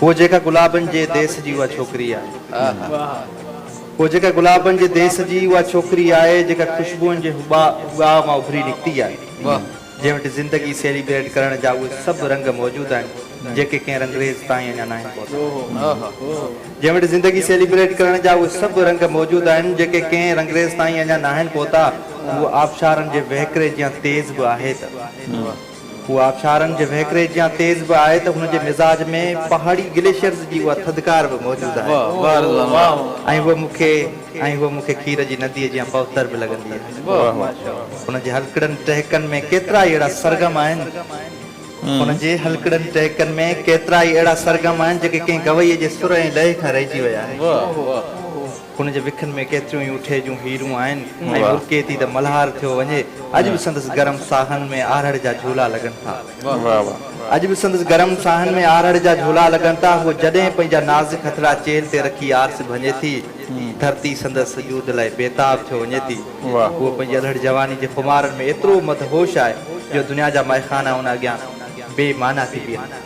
वो जेका गुलाबन जे देश जी उहा छोकरी आहे। वो जेका गुलाबन जे देश जी उहा छोकरी आहे जेका खुशबुअनि जे हुआ मां उभरी निकिती आहे। जंहिं वटि ज़िंदगी सेलिब्रेट करण जा उहे सभु रंग मौजूद आहिनि जेके कंहिं रंगरेज़ ताईं अञा न आहिनि पहुता। जंहिं वटि ज़िंदगी सेलिब्रेट करण जा उहे सभु रंग मौजूद आहिनि जेके कंहिं रंगरेज़ ताईं अञा न आहिनि पहुता। उहो आबशारनि जे वहकिरे जियां तेज़ बि आहे त वो आबशारनि जे वहकिरे जियां तेज़ बि आहे त हुनजे मिज़ाज में पहाड़ी ग्लेशियर्स जी उहा थधिकार बि मौजूद आहे। ऐं उहो मूंखे खीर जी नदीअ जियां पवतर बि लॻंदी आहे। हुनजे हलकड़नि टहकनि में केतिरा ई अहिड़ा सरगम आहिनि। हुनजे हलकड़नि टहकनि में केतिरा ई अहिड़ा सरगम आहिनि जेके कंहिं गवईअ जे सुर ऐं लय खां रहिजी विया आहिनि। हुनजे विखनि में केतिरियूं ई उठे जूं हीरूं आहिनि ऐं मुर्के थी त मल्हार थियो वञे। अॼु बि संदसि गरम साहनि में आहड़ जा झूला लॻनि था। अॼु बि संदसि गरम साहनि में आहड़ जा झूला लॻनि था। उहो जॾहिं पंहिंजा नाज़ुक हथड़ा चेल ते रखी आरस भञे थी धरती संदसि सजूद लाइ बेताब थियो वञे थी। उहो पंहिंजी अलहड़ जवानी जे खुमारनि में एतिरो मदहोश आहे जो दुनिया जा मैखाना उन अॻियां बेमाना थी बीहनि।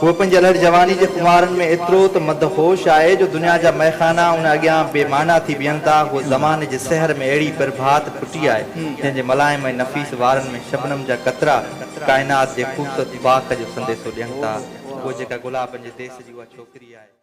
वो पंहिंजी अलहड़ जवानी जे खुमारनि में एतिरो त मदहोश आहे जो दुनिया जा मैखाना उन अॻियां बेमाना थी बीहनि था। उहो ज़माने जे सहर में अहिड़ी प्रभात फुटी आहे जंहिंजे मलाइम ऐं नफ़ीस वारनि में शबनम जा कतरा काइनात जे ख़ूबसूरत बाग़ जो संदेशो ॾियनि था। उहो जेका गुलाबनि जे देश जी उहा छोकिरी आहे।